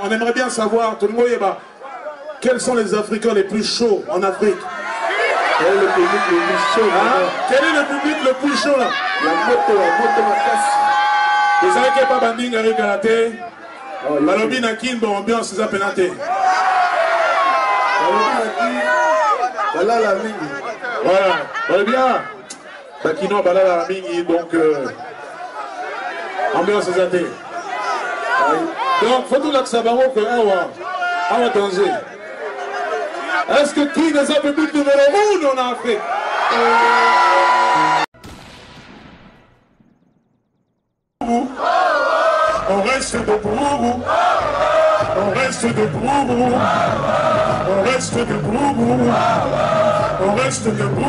On aimerait bien savoir, tout le monde, quels sont les Africains les plus chauds en Afrique? Quel est le public le plus chaud? Quel est le public le plus chaud là? La moto ma casse. Vous savez qu'il n'y a pas banding avec Galate? Balobi Nakin, bon ambiance, c'est ça pénalité. Voilà la mingi. Voilà, Balobi bien. Bakino, Balala la mingi, donc ambiance, c'est ça. Donc, faut tout là que ça va que awa danger. Est-ce que qui les a publics numéro 1 en Afrique? On reste debout. On reste debout. On reste debout. On reste debout.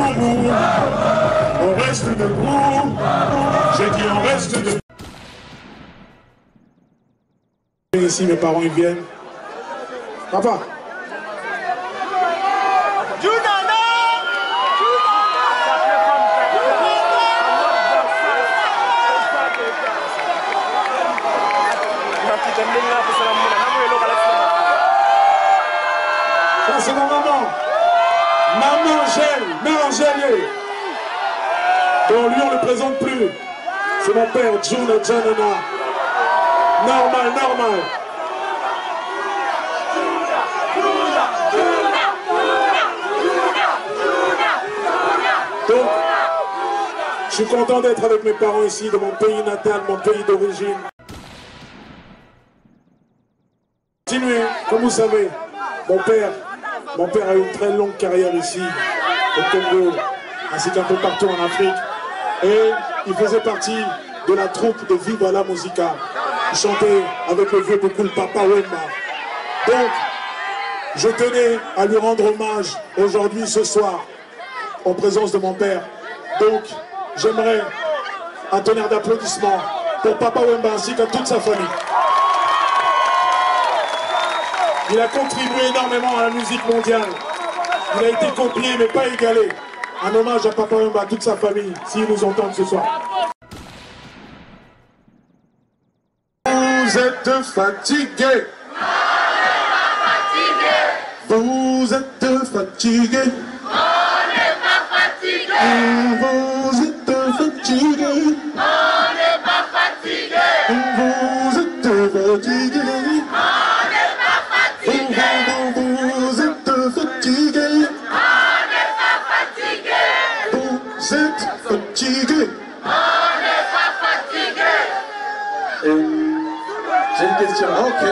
On reste debout. J'ai dit on reste debout. Ici, mes parents ils viennent. Papa. Ça c'est ma maman. Maman Angèle, mère Angèle. Donc lui on ne le présente plus. C'est mon père, Juna Janana. Normal. Donc, je suis content d'être avec mes parents ici, de mon pays natal, mon pays d'origine. Continuez, comme vous savez, mon père a eu une très longue carrière ici, au Congo, ainsi qu'un peu partout en Afrique. Et il faisait partie de la troupe de Viva la Musica. Il chantait avec le vieux beaucoup le Papa Wemba. Donc, je tenais à lui rendre hommage aujourd'hui, ce soir, en présence de mon père. Donc, j'aimerais un tonnerre d'applaudissements pour Papa Wemba ainsi qu'à toute sa famille. Il a contribué énormément à la musique mondiale. Il a été copié mais pas égalé. Un hommage à Papa Wemba, à toute sa famille, s'ils nous entendent ce soir. Vous êtes fatigué. Vous êtes fatigué. On n'est pas fatigué. Vous êtes fatigué. On n'est pas fatigué. Vous êtes fatigué. On n'est pas fatigué. Vous êtes fatigué. On n'est pas fatigué. Vous êtes fatigué. On n'est pas fatigué. J'ai une question. Ok.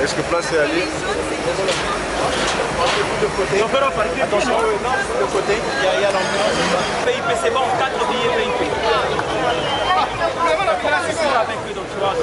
Est-ce que place est allée? Attention, de côté, il y a l'ambulance. PIP, c'est bon, 4 billets PIP. Avec lui, donc tu vois.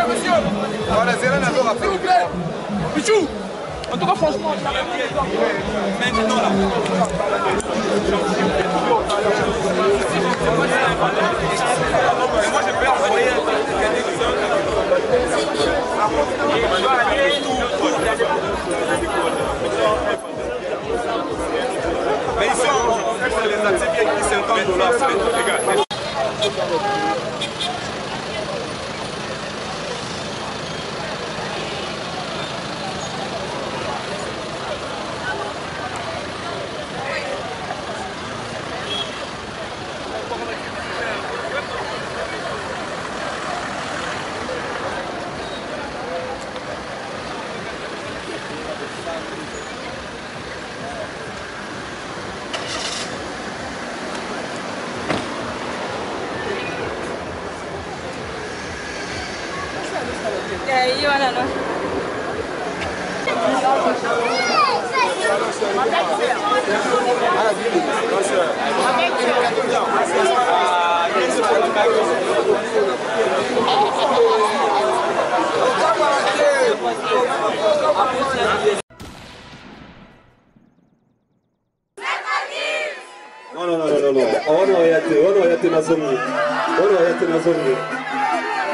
Monsieur, voilà, Zélan a l'heure après. Pichou, en tout cas, franchement, maintenant là. Moi, j'ai peur de rien. Mais ici, on les accès bien qui $50, c'est les gars.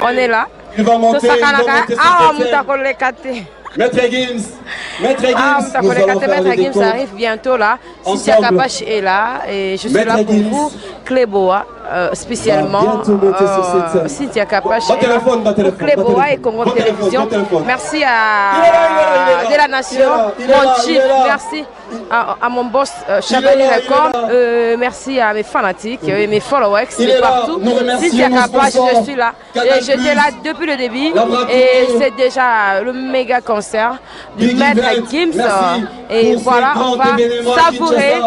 On est là. Il va monter, Maître Gims, nous allons faire les décomptes. arrive bientôt là. Cynthia Kapache est là et je suis là pour vous. Cléboa, spécialement. Cynthia Kapache, Cléboa et Congo Télévision. Merci à De La Nation, mon chief, merci à mon boss Chabani Record, merci à mes fanatiques et mes followers de partout. Cynthia Kapache, je suis là. J'étais là depuis le début et c'est déjà le méga concert du Maître Gims. Et voilà, on va savourer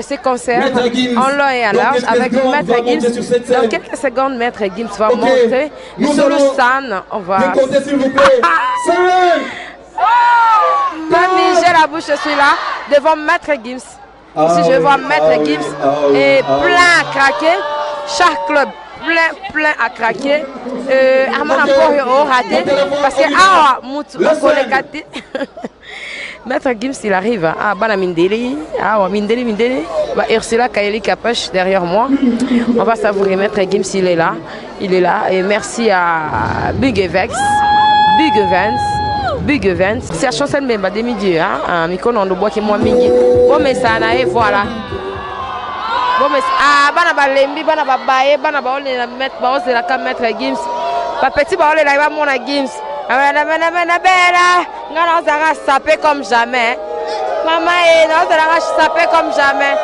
ces concerts en long et en large avec le Maître Gims. Dans quelques secondes, Maître Gims va monter sur le stand. On va... J'ai la bouche, je suis là devant Maître Gims. Ici, je vois Maître Gims et plein à craquer. Chaque club plein à craquer. Armand encore raté parce que Maître Gims il arrive à Bana Mindeli, Mindeli, Ursula Kaeli Kapache derrière moi. On va savourer Maître Gims, il est là et merci à Big Events. C'est la chanson même à demi-dieu, hein. Miko non bois qui moi mingi. Bon mais ça na et voilà. Bon mais bana ba lembi, bana ba baye, bana ba on la mettre ba on la cam Maître Gims. Pas petit ba on la va mon Gims. On s'est sapé comme jamais. Maman, on s'est sapé comme jamais.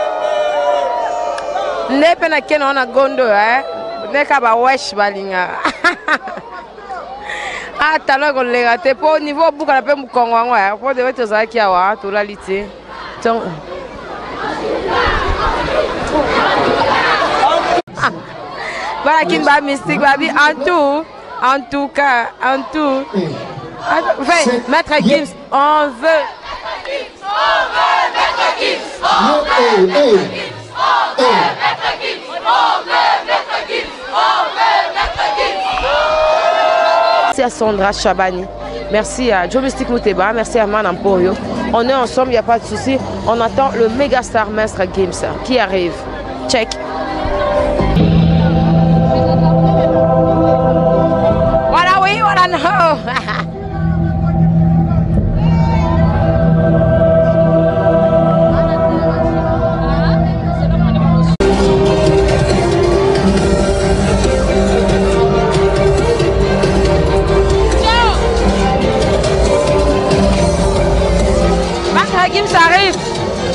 Ne pena ken on a gondo, ne kaba wesh balinga. Ah, talon qu'on les raté. Pour niveau bouc à la peine Congo, pour de te ça qui a tout la lité. Voilà qui m'a mystique, baby, en tout cas, Maître Gims, on veut. Maître Gims, on veut Maître Gims, on veut Maître Gims, on veut Maître Gims, on veut Maître Gims. Merci à Sandra Chabani, merci à Joe Mystique Mouteba, merci à Man Emporio. On est ensemble, il n'y a pas de souci. On attend le méga star Maître Gims qui arrive. Check. Voilà, oui, voilà, non.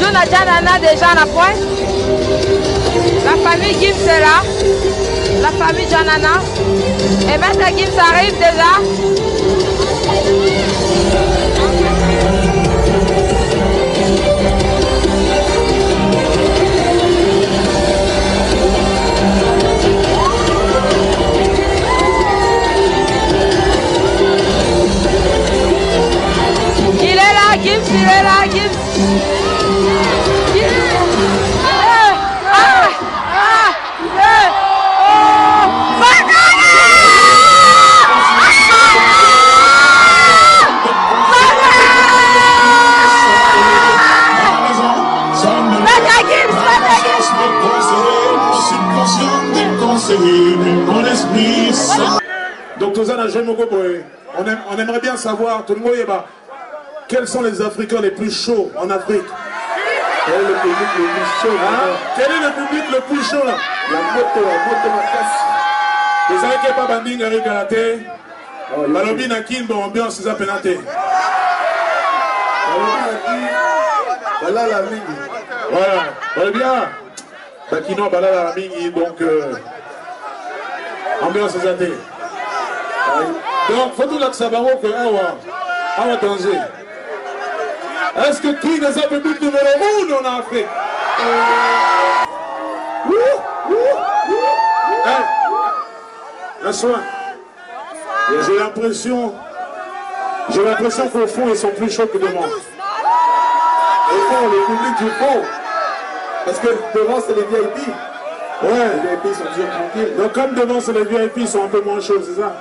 nous avons Janana déjà à la pointe. La famille Gims est là. La famille Janana. Et Maître Gims arrive déjà. Il est là, Gims, il est là, Gims. Donc, on aimerait bien savoir, tout le monde, quels sont les Africains les plus chauds en Afrique? Quel est le public le plus chaud? Quel est le public le plus chaud là? La moto ma casse. Vous savez qu'il n'y a pas banding avec Galate? Balobi Nakin, bon ambiance, c'est ça pénaté. Voilà la mingi. Voilà, voilà bien. Bakino, Balala la mingi, donc ambiance, c'est ça. Donc, faut tout là que ça va que awa danger. Est-ce que qui est un public numéro 1 en Afrique? Un soin. J'ai l'impression qu'au fond, ils sont plus chauds que devant. Au fond, le public du fond. Parce que devant, c'est les VIP. Ouais. Les VIP sont toujours tranquilles. Donc, comme devant, c'est les VIP, ils sont un peu moins chauds, c'est ça?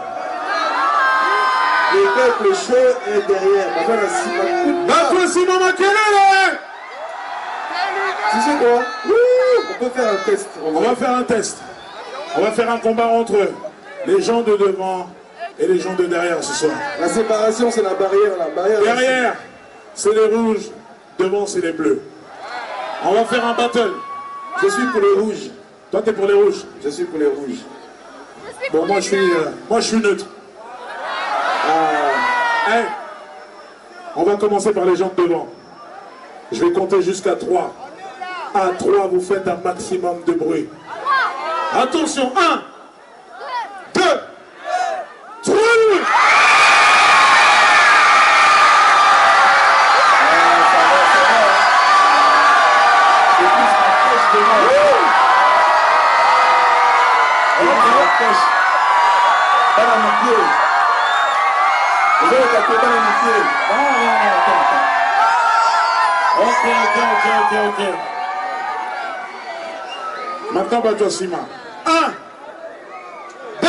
Le peuple chaud est derrière. Notre Simon Makelele! Tu sais quoi? On peut faire un test. On va faire un test. On va faire un combat entre les gens de devant et les gens de derrière ce soir. La séparation, c'est la barrière. Derrière, c'est les rouges. Devant, c'est les bleus. On va faire un battle. Je suis pour les rouges. Toi, t'es pour les rouges? Je suis pour les rouges. Bon, moi, je suis neutre. Hey, on va commencer par les gens de devant. Je vais compter jusqu'à 3. À 3, vous faites un maximum de bruit. Attention, 1, 2, 3. Ok. Maintenant, Badjosima. 1, 2,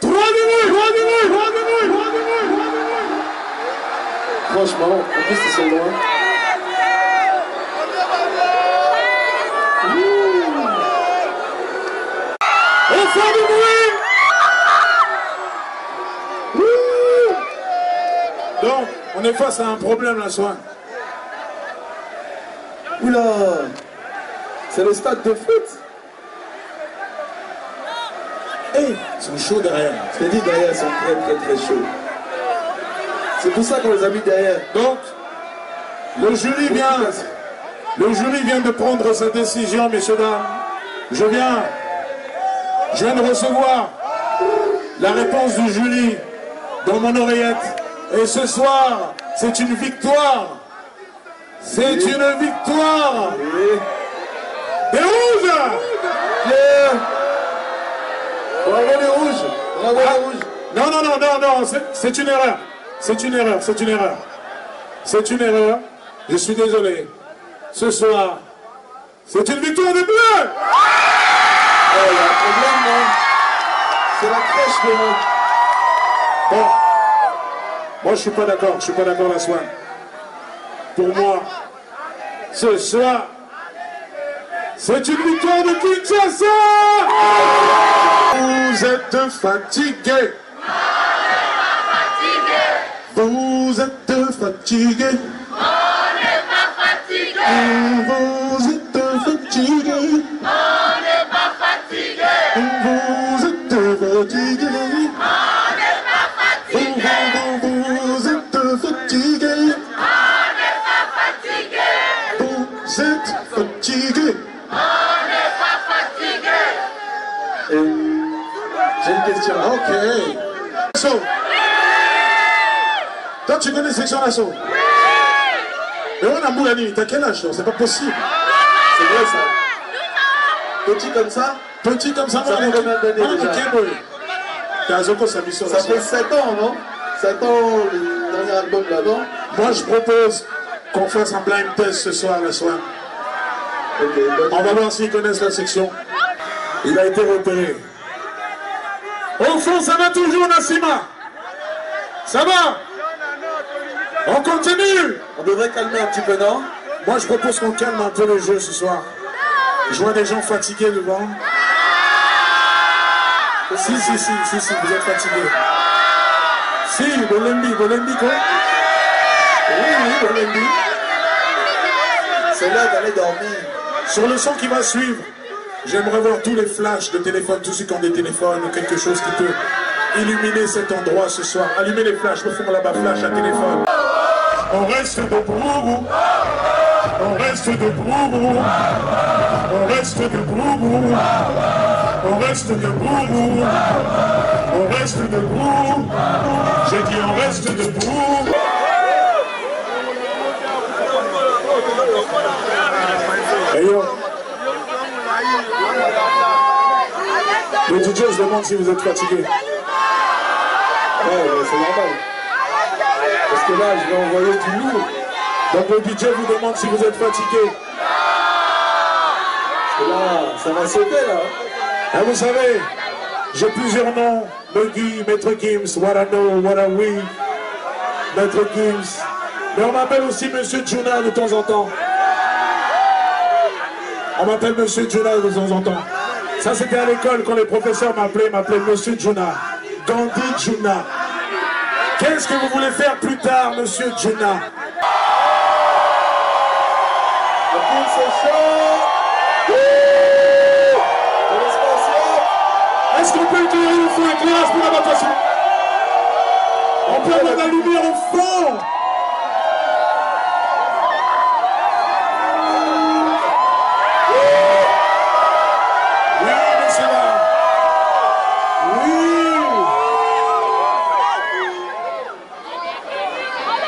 3 Franchement, en plus, ils sont loin. On fait du bruit. Donc, on est face à un problème là, soin. Oula, c'est le stade de foot. Hey, ils sont chauds derrière. Je t'ai dit derrière, ils sont très chauds. C'est pour ça qu'on les a mis derrière. Donc, le jury vient de prendre sa décision, messieurs, dames. Je viens de recevoir la réponse du jury dans mon oreillette. Et ce soir, c'est une victoire. C'est une victoire des rouges. Bravo les rouges. Bravo les rouges. Non, c'est une erreur. C'est une erreur. Je suis désolé. Ce soir, c'est une victoire des bleus. Il y a un problème, non? C'est la crèche de nous. Bon. Moi, je suis pas d'accord la soirée. Pour moi, ce soir, c'est une victoire de Kinshasa. Vous êtes fatigués. Vous êtes fatigués. On n'est pas fatigués. Vous êtes fatigués. On n'est pas fatigués. Vous êtes fatigués. On n'est pas fatigués. Vous êtes fatigués. On n'est pas fatigués. J'ai une question. Ok. Assaut. Toi, tu connais Section d'Assaut? Mais on a Moulani, t'as quel âge? C'est pas possible. C'est vrai ça. Petit comme ça? Petit comme ça, ça fait combien d'années déjà? Ça fait 7 ans, non? 7 ans, le dernier album là-bas. Moi, je propose qu'on fasse un blind test ce soir, le soir. Okay, on va voir s'ils connaissent la section. Il a été repéré. Au fond, ça va toujours, Nassima? Ça va? On continue? On devrait calmer un petit peu, non? Moi, je propose qu'on calme un peu le jeu ce soir. Je vois des gens fatigués devant. Si, vous êtes fatigués. Si, Bolembi quoi? Oui, Bolembi. C'est là d'aller dormir. Sur le son qui va suivre, j'aimerais voir tous les flashs de téléphone, tous ceux qui ont des téléphones ou quelque chose qui peut illuminer cet endroit ce soir. Allumez les flashs, le fond là-bas, flash à téléphone. On reste debout, on reste debout, on reste debout, on reste debout, on reste debout, j'ai dit on reste debout. Hey yo. Le DJ se demande si vous êtes fatigué. Ouais, c'est normal. Parce que là, je vais envoyer du lourd. Donc le DJ vous demande si vous êtes fatigué. Parce que là, ça va sauter là. Et vous savez, j'ai plusieurs noms. Buggy, Maître Gims, What I Know, What I We, Maître Gims. Mais on m'appelle aussi Monsieur Juna de temps en temps. On m'appelle Monsieur Juna de temps en temps. Ça c'était à l'école quand les professeurs m'appelaient Monsieur Juna. Gandhi Juna. Qu'est-ce que vous voulez faire plus tard, Monsieur Juna? C'est chaud. Est-ce qu'on peut éclairer le fond, éclairage pour la notation? On peut avoir de la lumière au fond. Oui, monsieur là. Oui.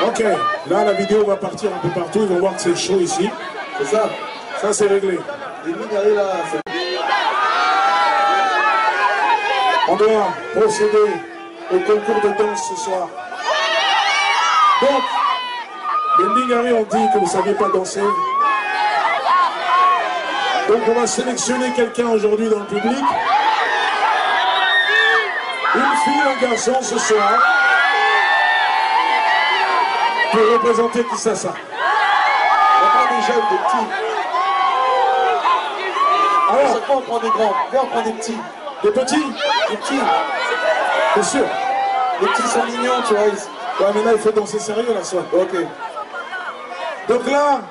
Ok, là la vidéo va partir un peu partout, ils vont voir que c'est chaud ici. C'est ça. Ça c'est réglé. On doit procéder au concours de danse ce soir. Donc, les Ningari ont dit que vous ne saviez pas danser. Donc on va sélectionner quelqu'un aujourd'hui dans le public. Une fille, un garçon ce soir. Pour représenter Kisasa. On prend des jeunes, des petits. Alors, chaque fois on prend des grands. Viens, on prend des petits. Des petits? Des petits. C'est sûr. Les petits sont mignons, tu vois. Ouais, mais là, il faut danser sérieux, là, soir. Ok. Donc là,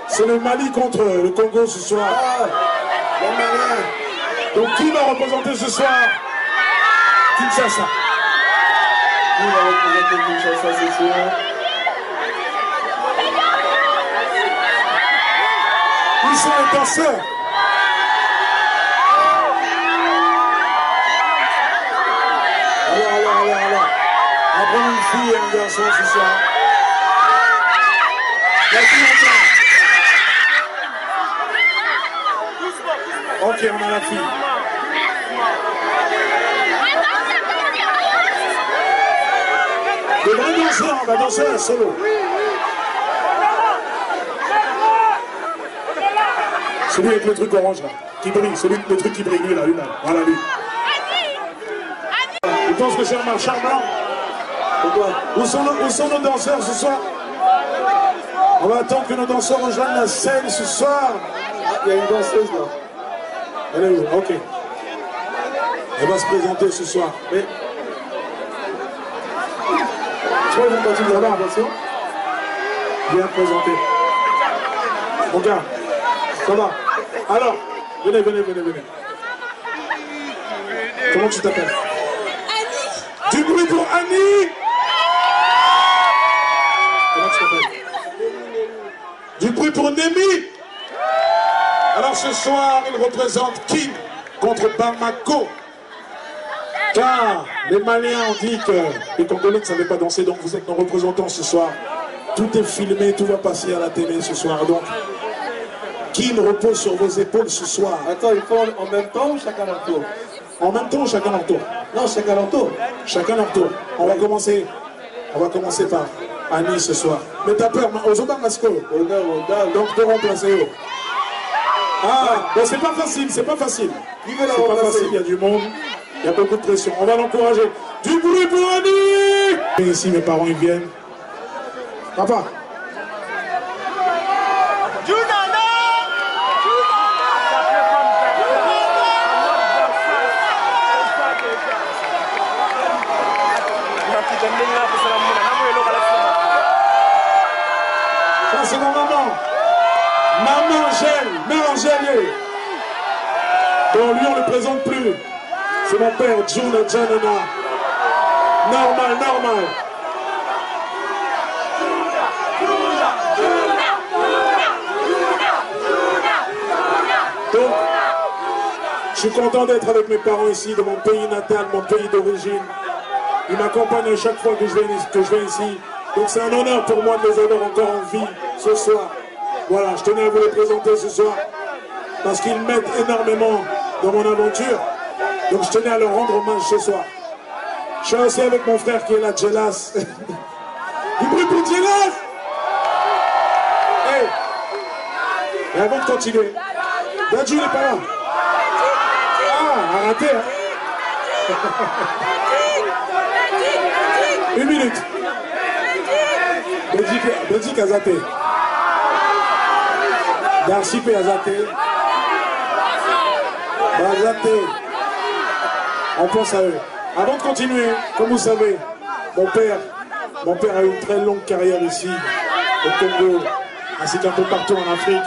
c'est le Mali contre le Congo ce soir. Ah, les Maliens. Donc qui va représenter ce soir Kinshasa? Qui va représenter Kinshasa, c'est sûr. Ils sont les danseurs. Alors. On va prendre une fille et un garçon ce soir. La fille encore. Ok, on a la fille. Le vrai danseur, on va danser un solo. Celui avec le truc orange là, qui brille, le truc qui brille, lui là, voilà lui. Il pense que c'est un marchand blanc. Pourquoi? Où sont nos danseurs ce soir? On va attendre que nos danseurs rejoignent la scène ce soir. Ah, il y a une danseuse là. Elle est où? Ok. Elle va se présenter ce soir. Mais... Tu vois, quand tu viens là, attention. Bien présenté. Mon gars, ça va? Alors, venez. Comment tu t'appelles? Annie. Du bruit pour Annie. Comment tu t'appelles? Du bruit pour Némi. Alors ce soir, il représente Kim contre Bamako. Car les Maliens ont dit que les Congolais ne savaient pas danser, donc vous êtes nos représentants ce soir. Tout est filmé, tout va passer à la télé ce soir. Donc, Kim repose sur vos épaules ce soir. Attends, il faut en même temps ou chacun leur tour? En même temps, chacun leur tour. Non, chacun leur tour. Chacun leur tour. On va commencer par Annie ce soir. Mais t'as peur, Ozoba Masco. Donc, te remplacer. Ah, bon, c'est pas facile, c'est pas facile. Qui veut la C'est pas remplacer? facile, il y a du monde, il y a beaucoup de pression. On va l'encourager. Du bruit pour Annie! Et ici, mes parents, ils viennent. Papa. Ça, c'est ma maman. Maman Angèle, mère Angèle. Bon, lui, on ne le présente plus. C'est mon père, Juna Janana. Normal, normal. Donc, je suis content d'être avec mes parents ici, de mon pays natal, mon pays d'origine. Ils m'accompagnent à chaque fois que je viens ici. Donc c'est un honneur pour moi de les avoir encore en vie ce soir. Voilà, je tenais à vous les présenter ce soir. Parce qu'ils m'aident énormément dans mon aventure. Donc je tenais à leur rendre hommage ce soir. Je suis aussi avec mon frère qui est là, Jelas. Du bruit pour Jelas! Hey. Et avant de continuer, Dadju n'est pas là. Ah, arrêtez, hein. Une minute. Belgique Azate. Darcy P. Azate. Azate. On pense à eux. Avant de continuer, comme vous savez, mon père a eu une très longue carrière ici, au Congo, ainsi qu'un peu partout en Afrique.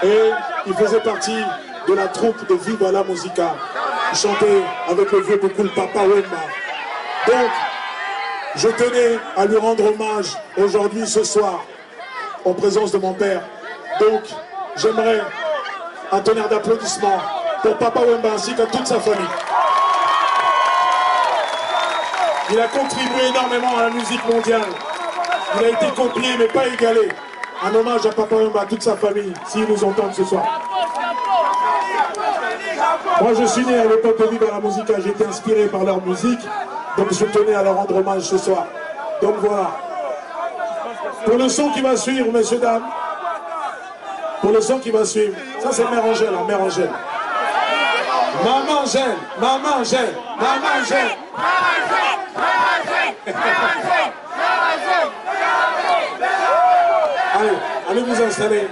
Et il faisait partie de la troupe de Viva la Musica. Il chantait avec le vieux beaucoup le Papa Wemba. Donc, je tenais à lui rendre hommage aujourd'hui, ce soir, en présence de mon père. Donc, j'aimerais un tonnerre d'applaudissements pour Papa Wemba ainsi qu'à toute sa famille. Il a contribué énormément à la musique mondiale. Il a été copié mais pas égalé. Un hommage à Papa Wemba, à toute sa famille, s'ils nous entendent ce soir. Moi je suis né à l'époque de Viva la Musica, j'ai été inspiré par leur musique, donc je tenais à leur rendre hommage ce soir. Donc voilà. Pour le son qui va suivre, messieurs, dames, pour le son qui va suivre, ça c'est Mère Angèle, hein, Mère Angèle. Maman Angèle, Maman Angèle, Maman Angèle. Allez, allez vous installer.